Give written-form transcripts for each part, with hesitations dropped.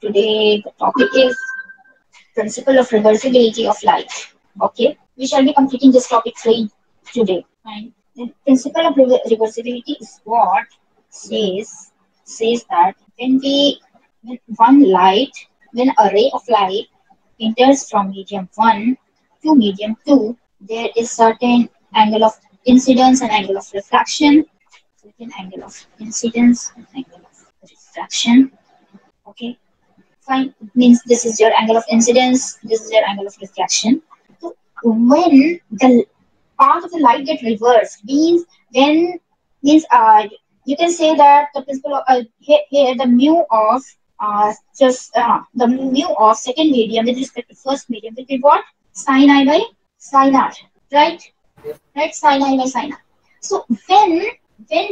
Today the topic is principle of reversibility of light. Okay, we shall be completing this topic 3 today. And the principle of reversibility is what says that when a ray of light enters from medium 1 to medium 2, there is certain angle of incidence and angle of refraction. Certain angle of incidence and angle of refraction. Okay, fine. Means this is your angle of incidence, this is your angle of refraction. So when the path of the light get reversed, you can say that the principle of here the mu of the mu of second medium with respect to first medium will be what? Sin I by sin r, right? Right, sin I by sin r. So when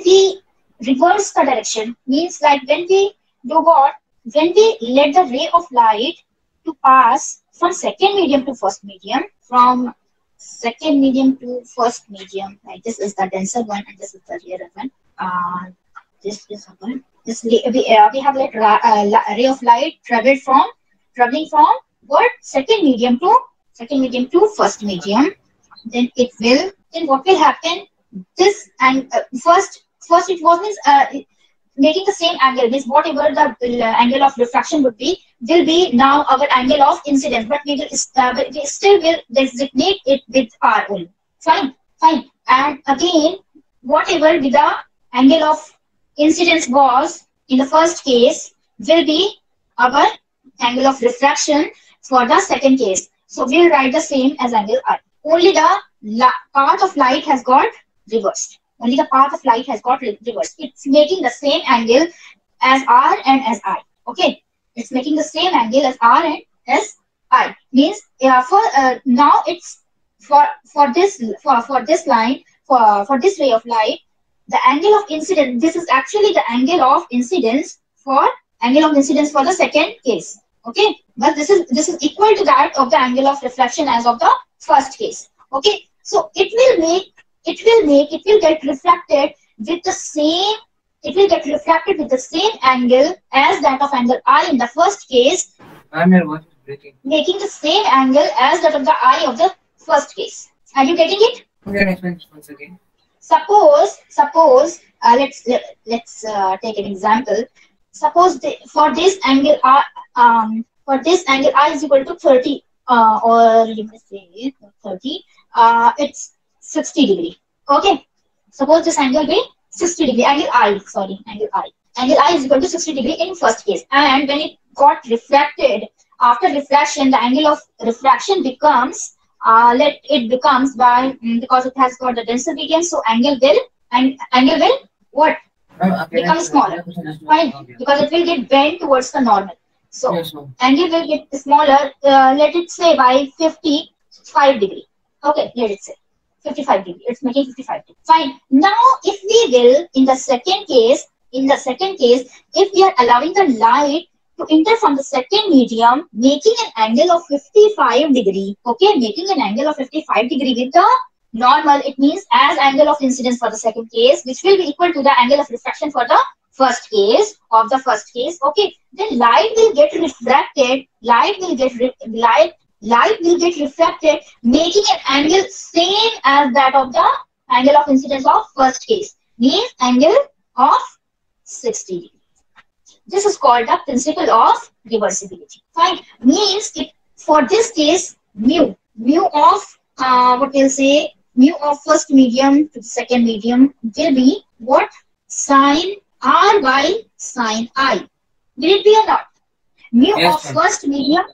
we reverse the direction, means like when we do what? When we let the ray of light to pass from second medium to first medium, from second medium to first medium, like this is the denser one and this is the rarer one. This is one. We have let ray of light traveling from what? Second medium to first medium. Then what will happen? This and first it was making the same angle, means whatever the angle of refraction will be now our angle of incidence, but we still will designate it with R only. Fine. And again, whatever the angle of incidence was in the first case will be our angle of refraction for the second case. So we'll write the same as angle R. Only the path of light has got reversed. Only the path of light has got reversed. It's making the same angle as R and as I. Okay, it's making the same angle as R and as I. Means now it's for this line for this ray of light, the angle of incidence. This is actually the angle of incidence for the second case. Okay, but this is equal to that of the angle of refraction as of the first case. Okay, so it will get refracted with the same. It will get refracted with the same angle as that of angle I in the first case. Making the same angle as that of the I of the first case. Are you getting it? Okay, once again. Suppose let's take an example. Suppose for this angle I is equal to 30 or you may say 30. It's 60 degree. Okay. Suppose this angle be 60 degree. Angle I is equal to 60 degree in first case. And when it got refracted, after refraction, the angle of refraction becomes by because it has got the denser medium, so angle will what? Become smaller. Fine. Okay. Because it will get bent towards the normal. So yes, angle will get smaller. Let it say by 55 degree. Okay, let it say 55 degree. It's making 55 degree. Fine. Now, if we will, in the second case, if we are allowing the light to enter from the second medium, making an angle of 55 degree. Okay, making an angle of 55 degree with the normal, it means as angle of incidence for the second case, which will be equal to the angle of refraction for the first case of the first case. Okay, then light will get refracted. Light will get refracted, making an angle same as that of the angle of incidence of first case. Means angle of 60 degree. This is called the principle of reversibility. Fine. Means for this case, mu of what we'll say, mu of first medium to the second medium will be what? Sin R by sin I. Will it be or not? Mu yes, of first medium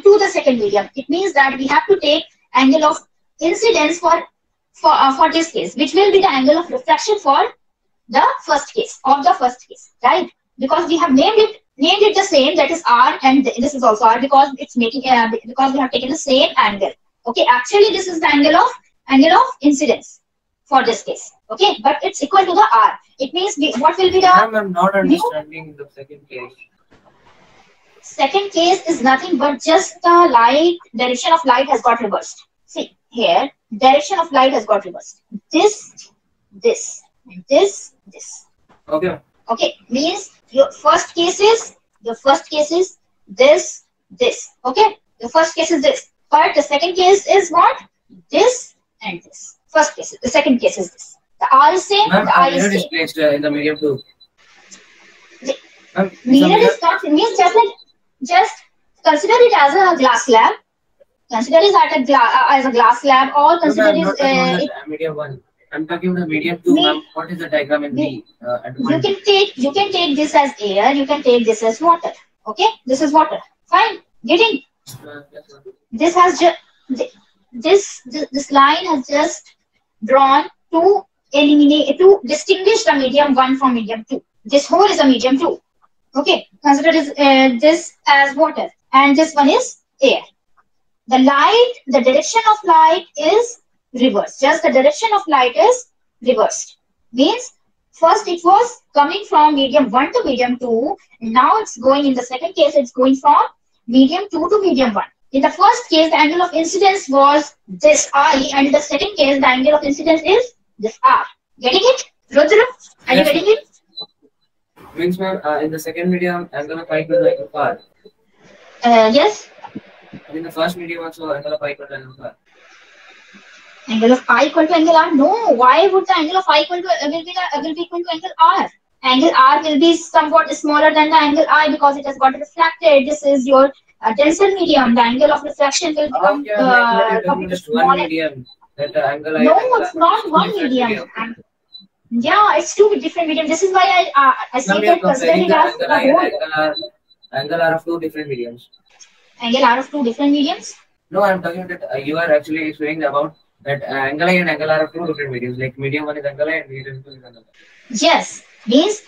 to the second medium. It means that we have to take angle of incidence for this case, which will be the angle of refraction for the first case, right? Because we have named it the same, that is R, and this is also R, because it's making because we have taken the same angle. Okay, actually this is the angle of incidence for this case. Okay, but it's equal to the R. It means what will be the? I'm not understanding the second case. Second case is nothing but just the direction of light has got reversed. See here, direction of light has got reversed. This. Okay. Okay, means your first case is Your first case is this, this. Okay? The first case is this. But the second case is what? This and this. First case. The second case is this. The R is same, Ma'am, the a I is mirror is same. placed in the medium too. Ma'am, Mirror is not, means just consider it as a glass slab. Consider it as a glass slab, or no, consider ma'am, not talking about it. the medium 1. I'm talking about the medium 2, ma'am. What is the diagram in B? At the point? You can take this as air, you can take this as water. Okay? This is water. Fine. Getting? Yes, ma'am. This has just this line has just drawn to distinguish the medium 1 from medium 2. This hole is a medium 2. Okay, consider this as water, and this one is air. The direction of light is reversed. Just the direction of light is reversed. Means first it was coming from medium 1 to medium 2. Now it's going, in the second case, it's going from medium 2 to medium 1. In the first case, the angle of incidence was this I, and in the second case, the angle of incidence is this R. Getting it? Rudra, are you getting it? Means, ma'am, in the second medium, angle of I equal to angle of R. Yes. And in the first medium also, angle of I equal to angle of R. Angle of I equal to angle R? No. Why would the angle of I equal to will be equal to angle R? Angle R will be somewhat smaller than the angle I because it has got refracted. This is your denser medium. The angle of refraction will become just one medium. That angle I. No, it's not one medium. Yeah, it's two different mediums. This is why I say that considering as the whole. Angle R of two different mediums. Angle R of two different mediums? No, I'm talking that you are actually explaining about that angle I and angle R of two different mediums. Like medium 1 is angle I and medium 2 is angle R. Yes, means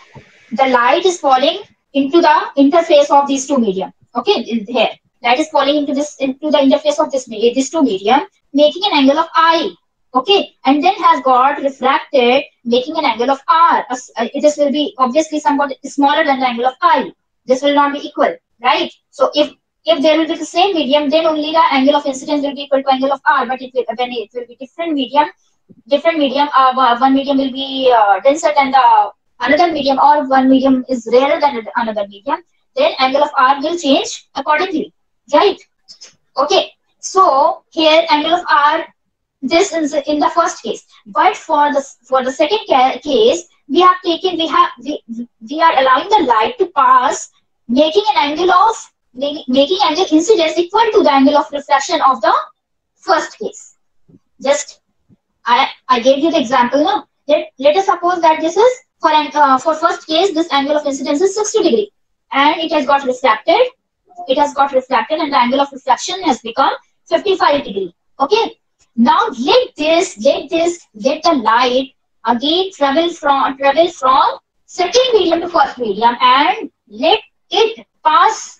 the light is falling into the interface of these two medium. Okay, here. Light is falling into the interface of this two medium, making an angle of I. Okay, and then has got refracted, making an angle of R. This will be obviously somewhat smaller than the angle of I. This will not be equal, right? So if there will be the same medium, then only the angle of incidence will be equal to angle of R. But when it will be different medium, one medium will be denser than the another medium, or one medium is rarer than another medium, then angle of R will change accordingly, right? Okay, so here angle of R, this is in the first case, but for the second case, we are allowing the light to pass, making angle incidence equal to the angle of refraction of the first case. Just I gave you the example now. Let us suppose that this is for first case, this angle of incidence is 60 degree, and it has got refracted. It has got refracted, and the angle of refraction has become 55 degree. Okay. Now let the light again travel from second medium to first medium, and let it pass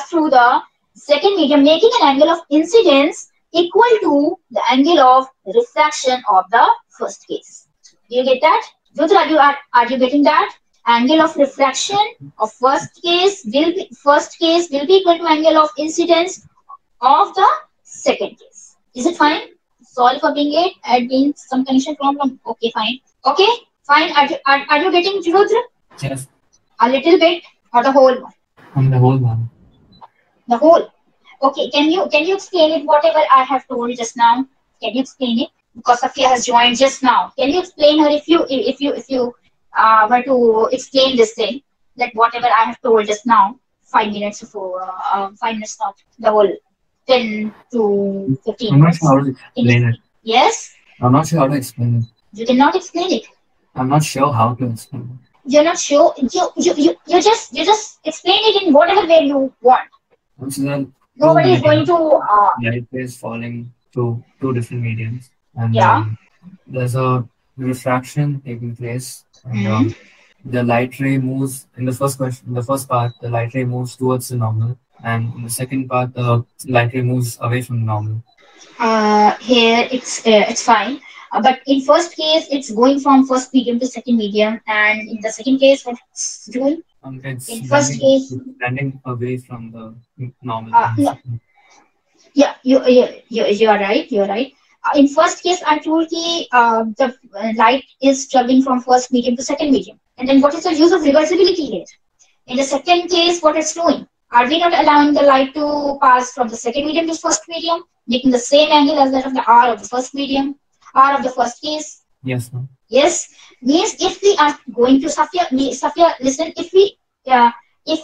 through the second medium, making an angle of incidence equal to the angle of refraction of the first case. Do you get that? Rudra, are you getting that? Angle of refraction of first case will be equal to angle of incidence of the second case. Is it fine? Sorry for being late. I had been some connection problem. Okay, fine. Okay, fine. Are you getting Rudra? Yes. A little bit or the whole one? On the whole one. The whole. Okay. Can you explain it? Whatever I have told just now. Can you explain it? Because Safia has joined just now. Can you explain her if you were to explain this thing, that whatever I have told just now, 5 minutes before 5 minutes not the whole 10 to 15 I'm not sure how to explain it. Yes? I'm not sure how to explain it. You cannot explain it. I'm not sure how to explain it. You're not sure. You just explain it in whatever way you want. Nobody is going to light is falling to two different mediums, and there's a refraction taking place, and the light ray moves in the first part. The light ray moves towards the normal, and in the second part, the light ray moves away from the normal. Here it's fine, but in first case it's going from first medium to second medium, and in the second case what's doing? It's in first case bending away from the normal. No. Yeah, you are right. You're right. In first case, I told you the light is traveling from first medium to second medium. And then what is the use of reversibility here? In the second case, what it's doing? Are we not allowing the light to pass from the second medium to first medium, making the same angle as that of the R of the first medium, R of the first case? Yes, ma'am. Yes, means if we are going to Safia, listen. If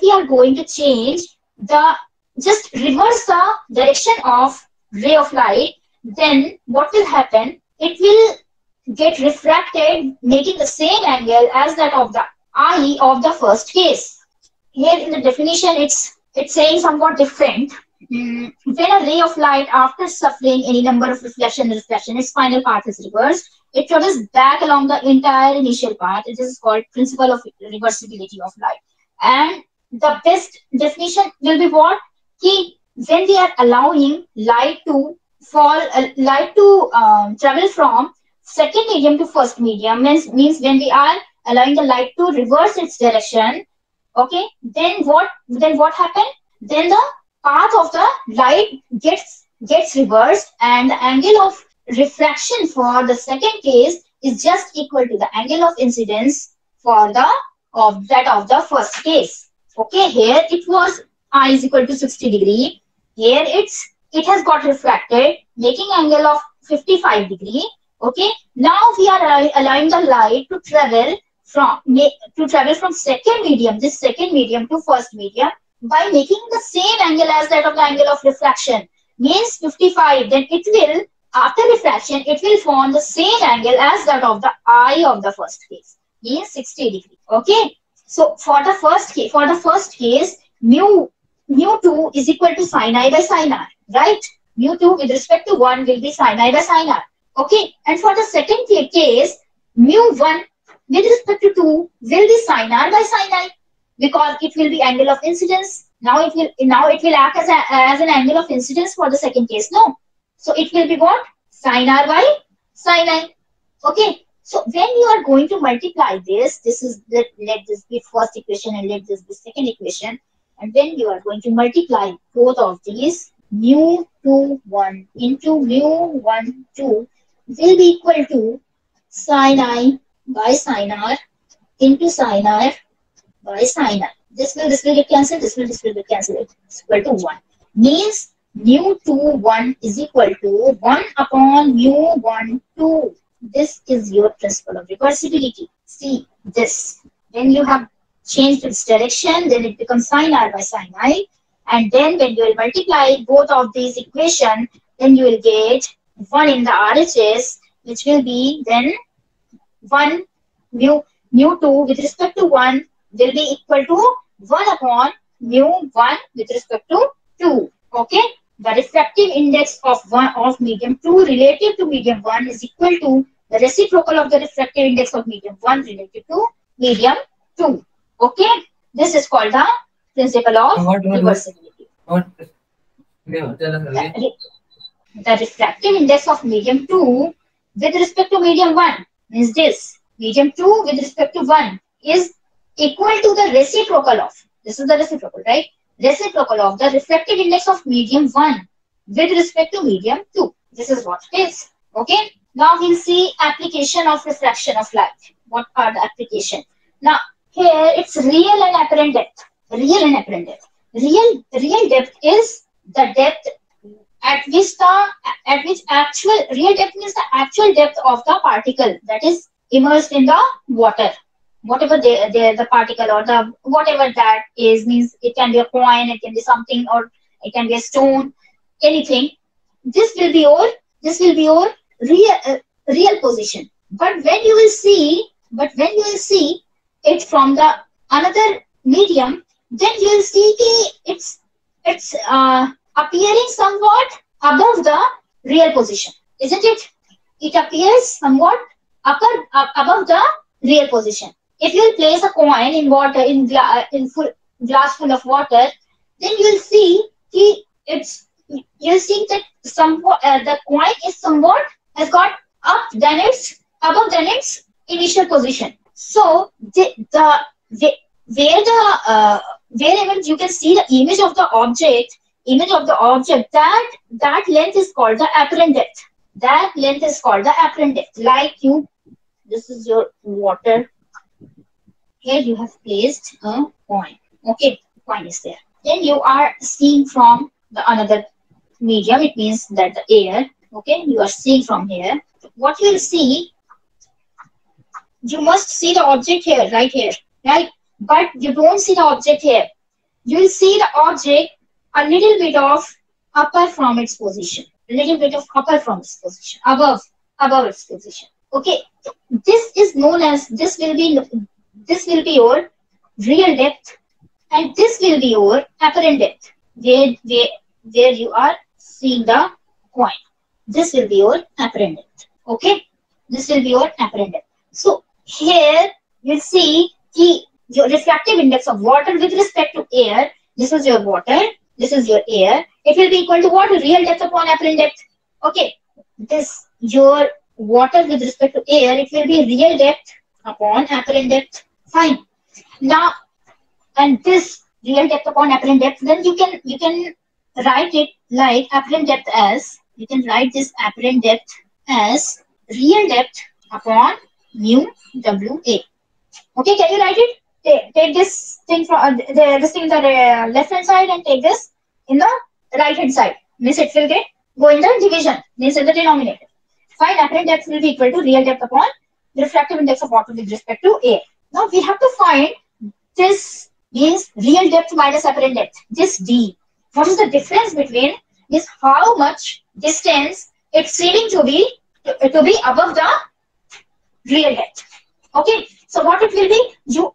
we are going to change the just reverse the direction of ray of light, then what will happen? It will get refracted, making the same angle as that of the eye of the first case. Here in the definition, it's saying somewhat different. When a ray of light, after suffering any number of reflection, its final path is reversed. It travels back along the entire initial path. It is called principle of reversibility of light. And the best definition will be what? When we are allowing light to travel from second medium to first medium, means when we are allowing the light to reverse its direction, okay, then what happened? Then the path of the light gets reversed, and the angle of refraction for the second case is just equal to the angle of incidence for that of the first case. Okay, here it was I is equal to 60 degree. Here it has got refracted, making angle of 55 degree. Okay, now we are allowing the light to travel from second medium, this second medium, to first medium by making the same angle as that of the angle of refraction, means 55. Then it will, after refraction, it will form the same angle as that of the eye of the first case, means 60 degree. Okay, so for the first case, mu2 is equal to sin I by sin R, right? Mu2 with respect to 1 will be sin I by sin R. Okay, and for the second case, mu1 with respect to 2 will be sin R by sin I, because it will be angle of incidence. Now it will act as an angle of incidence for the second case. No, so it will be what? Sin R by sin I. Okay, so when you are going to multiply this is let this be first equation and let this be second equation, and when you are going to multiply both of these, mu21 into mu12 will be equal to sin I by sin R into sin R by sin R. This will get cancelled. This will get cancelled. It's equal to 1. Means mu21 is equal to 1 upon mu12. This is your principle of reversibility. See this. When you have changed its direction, then it becomes sin R by sin I. And then when you will multiply both of these equations, then you will get 1 in the RHS, which will be then 1 mu2 with respect to 1 will be equal to 1 upon mu1 with respect to 2. Okay, the refractive index of medium 2 relative to medium 1 is equal to the reciprocal of the refractive index of medium 1 relative to medium 2. Okay, this is called the principle of reversibility. The refractive index of medium 2 with respect to medium 1 means this. Medium 2 with respect to 1 is equal to the reciprocal of, this is the reciprocal, right? Reciprocal of the refractive index of medium 1 with respect to medium 2. This is what it is. Okay. Now we'll see application of refraction of light. What are the application? Now here it's real and apparent depth. Real and apparent depth. Real depth is the depth at which actual real depth means the actual depth of the particle that is immersed in the water. Whatever the particle or the whatever that is, means it can be a coin, it can be something, or it can be a stone, anything. This will be your real position. But when you will see it from the another medium, then you will see it's appearing somewhat above the real position, isn't it? It appears somewhat above the real position. If you place a coin in water, in glass full of water, then you will see that somewhat the coin is somewhat has got above than its initial position. So wherever you can see the image of the object, that length is called the apparent depth. That length is called the apparent depth. Like this is your water. Here you have placed a coin. Okay, coin is there. Then you are seeing from the another medium. It means that the air. Okay, you are seeing from here. What you will see, you must see the object here, right here, right? But you don't see the object here. You will see the object a little bit of upper from its position, a little bit of upper from its position, above its position. Okay, this is known as, this will be your real depth, and this will be your apparent depth, where you are seeing the coin. This will be your apparent depth. Okay, this will be your apparent depth. So here you see your refractive index of water with respect to air. This is your water, this is your air. It will be equal to what? Real depth upon apparent depth. Okay, this your water with respect to air, it will be real depth upon apparent depth. Fine. Now, and this real depth upon apparent depth, then you can write it like apparent depth as, you can write this apparent depth as real depth upon mu WA. Okay, can you write it? Take this thing from this thing in the left hand side and take this in the right hand side. Means it will go in the division, means in the denominator. Find apparent depth will be equal to real depth upon the refractive index of water with respect to air. Now we have to find this, means real depth minus apparent depth, this D. What is the difference between this? How much distance it's seeming to be above the real depth. Okay, so what it will be, you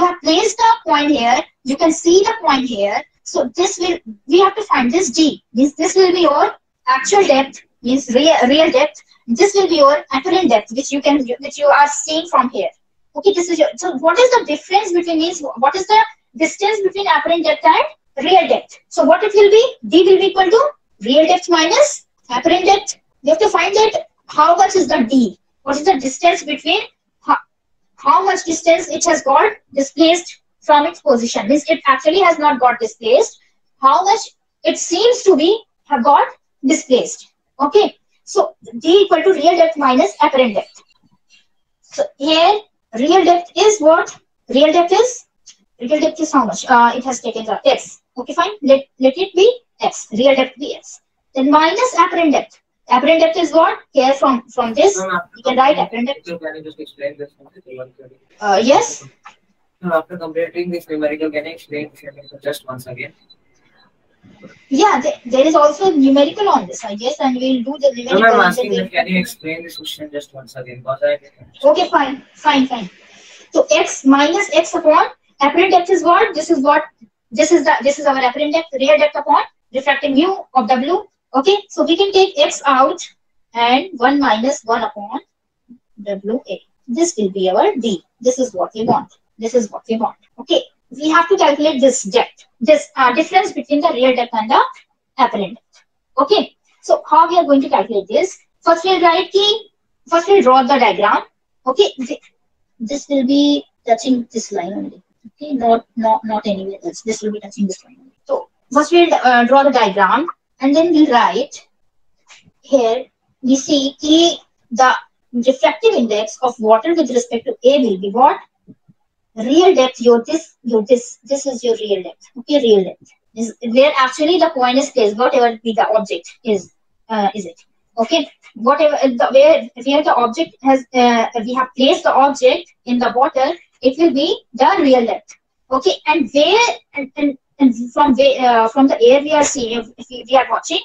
have placed the point here, you can see the point here. So this will, we have to find this D, means this will be your actual depth, means real depth. This will be your apparent depth, which you are seeing from here. Okay, this is your, so what is the difference between these? What is the distance between apparent depth and real depth? So what it will be, D will be equal to real depth minus apparent depth. We have to find that how much is the D, what is the distance between, how much distance it has got displaced from its position. Means it actually has not got displaced, how much it seems to be have got displaced. Okay, so D equal to real depth minus apparent depth. So here real depth is what? Real depth is how much? It has taken the x. Okay, fine. Let it be x. Real depth be x. Then minus apparent depth. Apparent depth is what? Here from this, you can write apparent depth. So can you just explain this? Yes. So after completing this numerical, can you explain just once again? Yeah, there is also numerical on this, I guess, and we'll do the numerical. No, I'm asking that, can you explain this question just once again? Okay, fine. So x minus x upon apparent depth is what? This is our apparent depth, real depth upon refractive mu of W. Okay, so we can take x out and 1 minus 1 upon WA. This will be our D. This is what we want. Okay, we have to calculate this depth, this difference between the real depth and the apparent depth. Okay, so how we are going to calculate this? First we'll draw the diagram. Okay, this will be touching this line only. Okay, not anywhere else. This will be touching this line only. So first we'll draw the diagram, and then we'll write here. We see the refractive index of water with respect to A will be what? Real depth. This is your real depth. Okay, real depth is where actually the coin is placed. Whatever be the object is it? Okay, whatever where the object has, we have placed the object in the water, it will be the real depth. Okay, and where and from the air we are seeing, we are watching.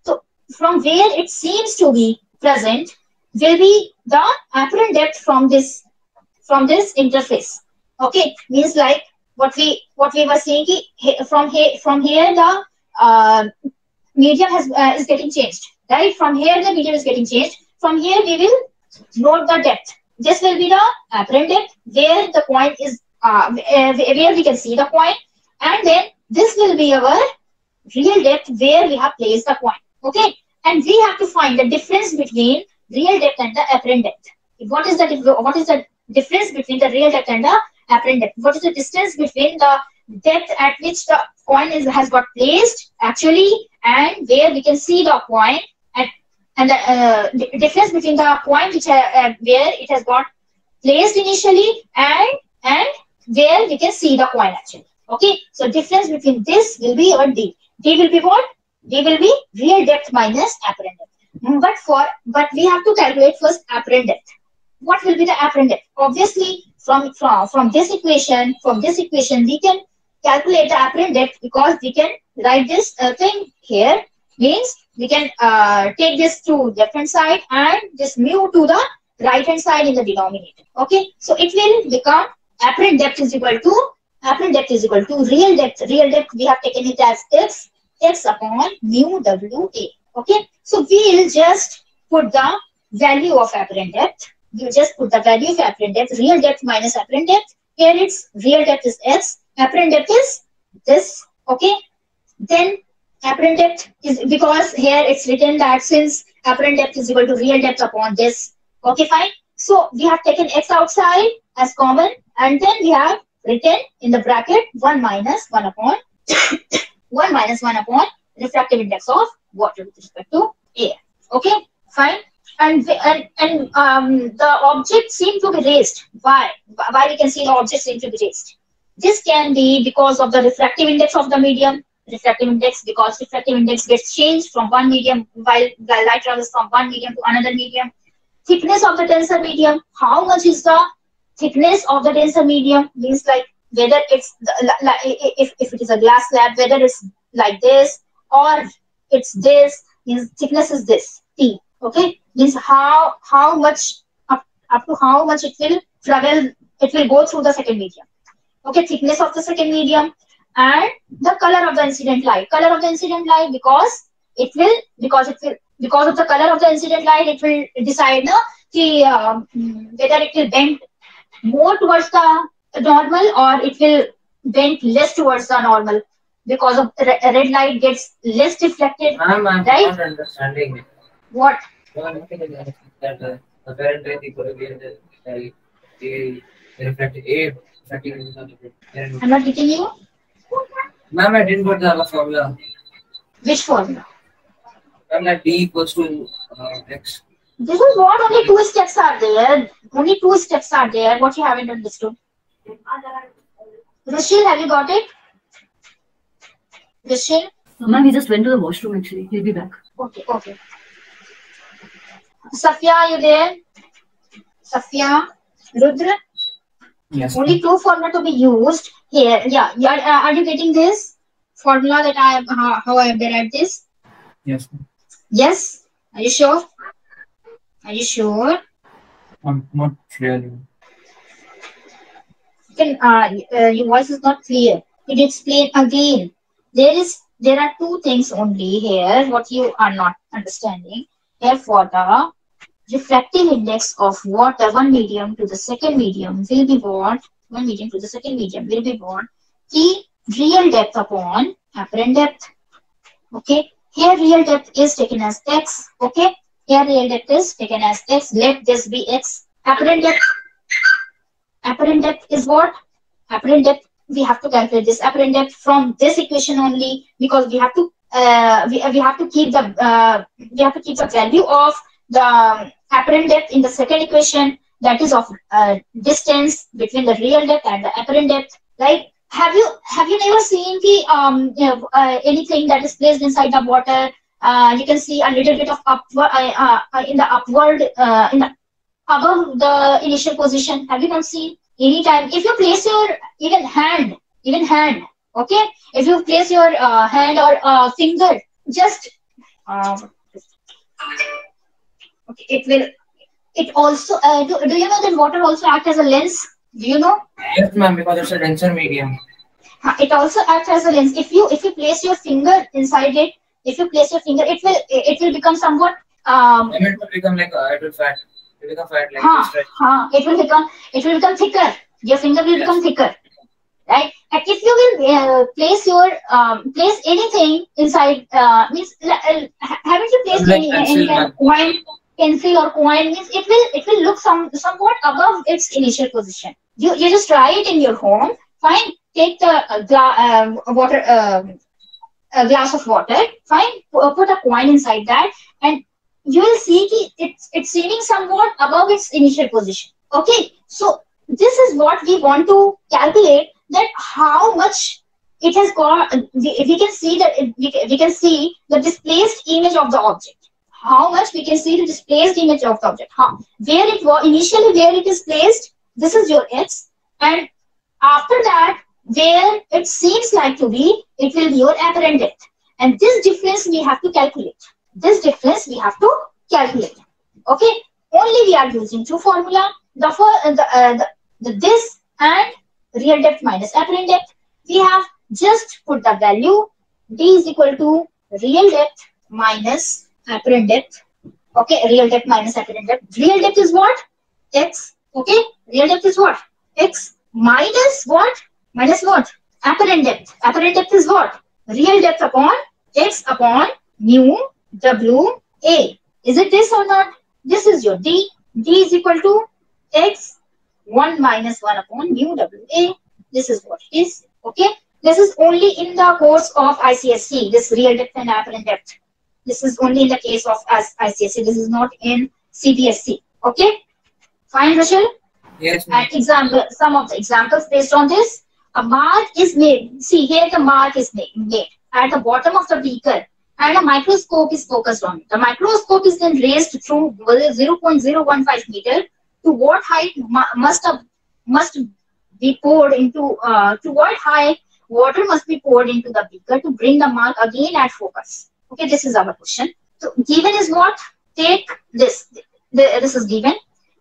So from where it seems to be present will be the apparent depth from this interface. Okay, means like what we were saying, from here the medium is getting changed, right? From here the medium is getting changed. From here we will note the depth. This will be the apparent depth where the point is, where we can see the point, and then this will be our real depth where we have placed the point. Okay, and we have to find the difference between real depth and the apparent depth. What is the difference between the real depth and the apparent depth? What is the distance between the depth at which the coin has got placed actually, and where we can see the point, and the difference between the point which where it has got placed initially and where we can see the coin actually. Okay, so difference between this will be your D. D will be what? D will be real depth minus apparent depth. But we have to calculate first apparent depth. What will be the apparent depth? Obviously, from this equation, we can calculate the apparent depth, because we can write this thing here. Means we can take this to left hand side and this mu to the right hand side in the denominator. Okay, so it will become apparent depth is equal to real depth. Real depth we have taken it as x upon mu WA. Okay, so we will just put the value of apparent depth. You just put the value of apparent depth, real depth minus apparent depth. Here it's real depth is x, apparent depth is this. Okay, then apparent depth is, because here it's written that since apparent depth is equal to real depth upon this. Okay, fine. So we have taken x outside as common, and then we have written in the bracket 1 minus 1 upon 1 minus 1 upon refractive index of water with respect to air. Okay, fine. And the object seemed to be raised. Why we can see the object seemed to be raised? This can be because of the refractive index of the medium. Refractive index, because refractive index gets changed from one medium while the light travels from one medium to another medium. Thickness of the denser medium. How much is the thickness of the denser medium? Means like whether it's if it is a glass slab, whether it's like this or it's this. Means thickness is this T. Okay, means how much up to how much it will travel, it will go through the second medium. Okay, thickness of the second medium, and the color of the incident light. Color of the incident light, because of the color of the incident light, it will decide whether it will bend more towards the normal or it will bend less towards the normal. Because of red light gets less reflected. I'm right? not understanding it. What? No, I'm looking at that the parent rate equal to the reflecting A reflecting in the I'm not getting you. Ma'am, I didn't got the formula. Which formula? Ma'am, that D equals to X. This is what only two steps are there. Only two steps are there. What you haven't understood. Rishil, have you got it? Rishil? Ma'am, he just went to the washroom actually. He'll be back. Okay, okay. Safia, are you there? Safia? Rudra? Yes. Only two formula to be used here. Yeah. Are you getting this formula that I have, how I have derived this? Yes. Yes? Are you sure? Are you sure? I'm not really. Your voice is not clear. Could you explain again? There are two things only here what you are not understanding. Therefore, the refractive index of water, one medium to the second medium will be what? One medium to the second medium will be what? The real depth upon apparent depth. Okay. Here real depth is taken as x. Okay. Here real depth is taken as x. Let this be x. Apparent depth is what? Apparent depth. We have to calculate this apparent depth from this equation only, because we have to we have to keep the value of the apparent depth in the second equation, that is of distance between the real depth and the apparent depth. Like, have you never seen the anything that is placed inside the water? You can see a little bit of upward in the above the initial position. Have you not seen? Anytime if you place your even hand, okay, if you place your hand or finger, just okay, it also do you know that water also acts as a lens? Do you know? Yes, ma'am, because it's a denser medium. It also acts as a lens. If you place your finger inside it, it will become somewhat It will become like it will fat. It will become fat like it will become thicker. Your finger will become thicker, right? And if you will place anything inside, means haven't you placed like any coin, pencil or coin? Means it will look somewhat above its initial position. You just try it in your home. Fine, take the a glass of water. Fine, put a coin inside that, and you will see it's seeming somewhat above its initial position. Okay, so this is what we want to calculate, that how much it has got. We can see that we can see the displaced image of the object. How much we can see the displaced image of the object. Where it was initially, where it is placed, this is your x, and after that where it seems like to be, it will be your apparent depth. And this difference we have to calculate. This difference we have to calculate. Okay. Only we are using two formula. The this and real depth minus apparent depth. We have just put the value d is equal to real depth minus apparent depth. Okay. Real depth minus apparent depth. Real depth is what? X. Okay. Real depth is what? X minus what? Minus what? Apparent depth. Apparent depth is what? Real depth upon x upon mu w a. Is it this or not? This is your d. D is equal to x 1 minus 1 upon mu w a. This is what it is. Okay. This is only in the course of ICSE. This real depth and apparent depth. This is only in the case of ICSE. This is not in CBSE. Okay. Fine, Rachel? Yes, ma'am. And example, some of the examples based on this. A mark is made. See, here the mark is made at the bottom of the beaker, and a microscope is focused on it. The microscope is then raised through 0.015 meter. To what height must be poured into? To what height water must be poured into the beaker to bring the mark again at focus? Okay, this is our question. So given is what? Take this. This is given.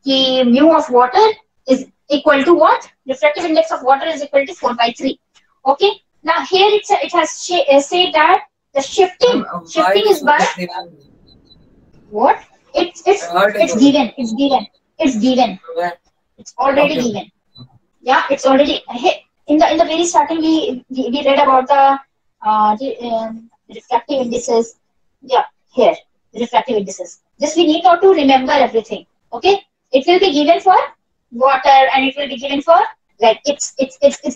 The mu of water is equal to what? Refractive index of water is equal to 4/3. Okay. Now here it has said that the shifting is by what? It's given. It's given. It's given. It's already given. Yeah, it's already in the very starting we read about the refractive indices. Yeah, here refractive indices. Just we need not to remember everything. Okay, it will be given for water, and it will be given for like it's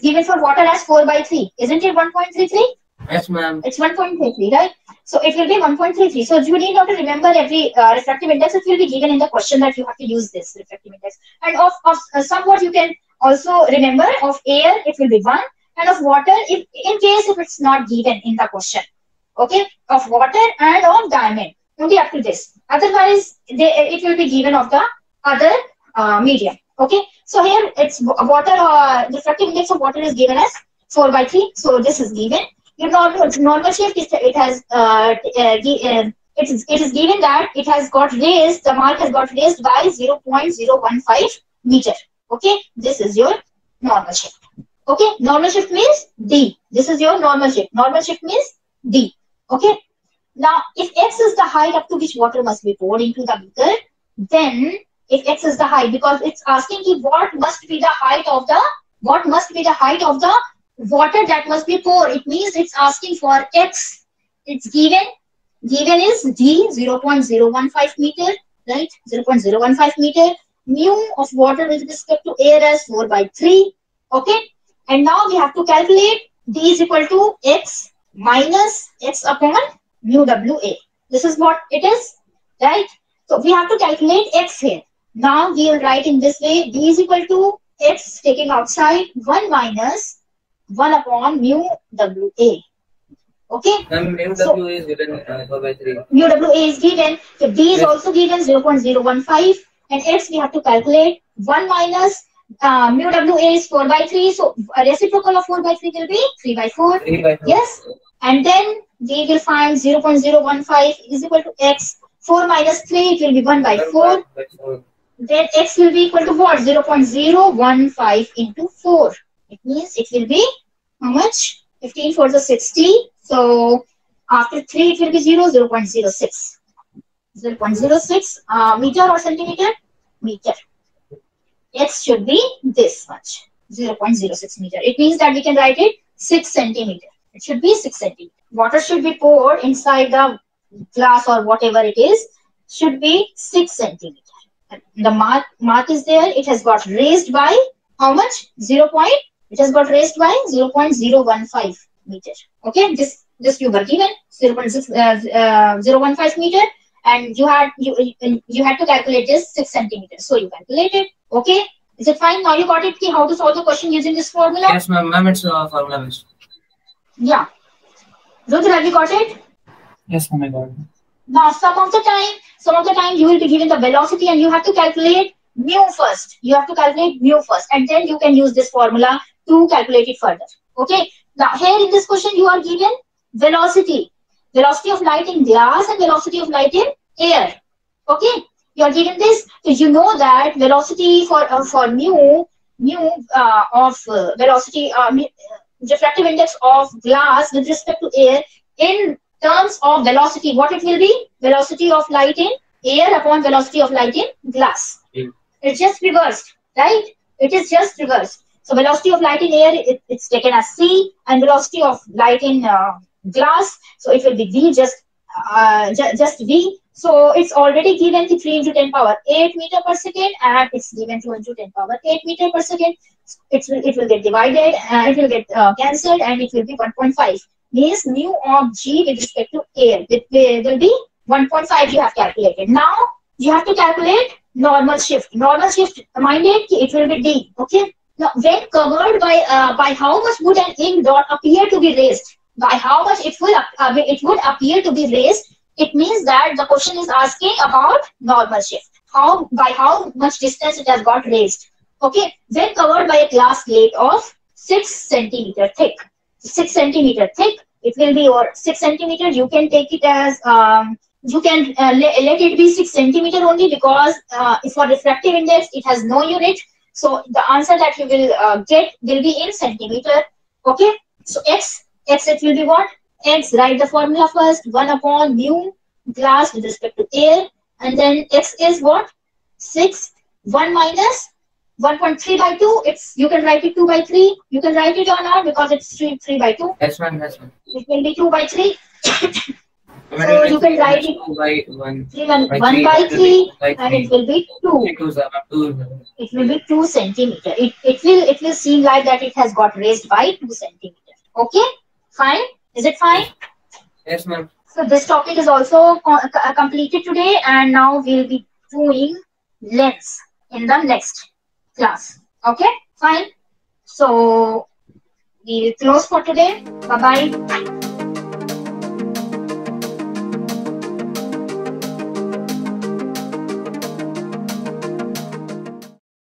given for water as 4/3, isn't it? 1.33. Yes, ma'am. It's 1.33, right? So it will be 1.33. So you need not to remember every refractive index. It will be given in the question that you have to use this refractive index. And of somewhat you can also remember of air, it will be 1, and of water, if in case if it's not given in the question. Okay, of water and of diamond. Only up to this. Otherwise, it will be given of the other medium. Okay, so here it's water. The refractive index of water is given as 4/3. So this is given. Your normal shift it is given that it has got raised. The mark has got raised by 0.015 meter. Okay, this is your normal shift. Okay, normal shift means D. This is your normal shift. Normal shift means D. Okay. Now, if x is the height up to which water must be poured into the beaker, then if x is the height, because it's asking you what must be the height of the water that must be poured. It means it's asking for x. It's given is d 0.015 meter, right? 0.015 meter. Mu of water with respect to air as 4/3. Okay, and now we have to calculate d is equal to x minus x upon mu WA. This is what it is, right? So we have to calculate x here. Now we will write in this way: d is equal to x taking outside 1 minus 1 upon mu WA. Okay. Mu WA is given 4/3. Mu WA is given. So d is also given 0.015, and x we have to calculate 1 minus mu WA is 4/3. So a reciprocal of 4/3 will be 3/4. 3/4. Yes. And then we will find 0.015 is equal to x. 4 minus 3, it will be 1/4. Then x will be equal to what? 0.015 into 4. It means it will be how much? 15 for the 60. So after 3, it will be 0.06. 0.06 meter or centimeter? Meter. X should be this much. 0.06 meter. It means that we can write it 6 centimeter. It should be 6 centimeter. Water should be poured inside the glass or whatever it is. Should be 6 centimeter. The mark is there. It has got raised by how much? It has got raised by 0.015 meter. Okay, this you were given 0.015 meter, and you had to calculate this 6 centimeters. So you calculate it. Okay, Is it fine? Now you got it, how to solve the question using this formula? Yes, ma'am. Ma'am, it's formula based. Yeah. Rudra, have you got it? Yes, ma'am, I got it. Now, some of the time you will be given the velocity and you have to calculate mu first. You have to calculate mu first, and then you can use this formula to calculate it further. Okay. Now, here in this question, you are given velocity of light in glass and velocity of light in air. Okay. You are given this, so you know that velocity for mu of velocity refractive index of glass with respect to air in terms of velocity, what it will be? Velocity of light in air upon velocity of light in glass. It's just reversed, right? It is just reversed. So velocity of light in air, it's taken as c, and velocity of light in glass, so it will be v, just v. So it's already given to 3 into 10 power 8 meter per second, and it's given 2 into 10 power 8 meter per second. It will get divided, it will get cancelled, and it will be 1.5. Means mu of g with respect to air will be 1.5 you have calculated. Now you have to calculate normal shift. Normal shift, mind it will be d. Okay. Now when covered by how much would an ink dot appear to be raised? By how much it would appear to be raised? It means that the question is asking about normal shift. By how much distance it has got raised. Okay. When covered by a glass plate of 6 centimeter thick. 6 centimeter thick, it will be, or 6 centimeter, you can take it as you can let it be 6 centimeter only, because for refractive index it has no unit, so the answer that you will get will be in centimeter. Okay, so x it will be what? X, write the formula first, 1 upon mu glass with respect to air, and then x is what? 6, 1 minus 1.3 by 2, you can write it 2 by 3. You can write it or not, because it's 3 by 2. Yes, ma'am. Yes, ma'am. It will be 2 by 3. So you can write it 2 by 1. 1 by 3, and it will be 2. It will be 2 centimeter. It will seem like that it has got raised by 2 centimeter. Okay, fine. Is it fine? Yes, ma'am. So this topic is also completed today, and now we'll be doing lens in the next class. Okay, fine. So we'll close for today. Bye bye.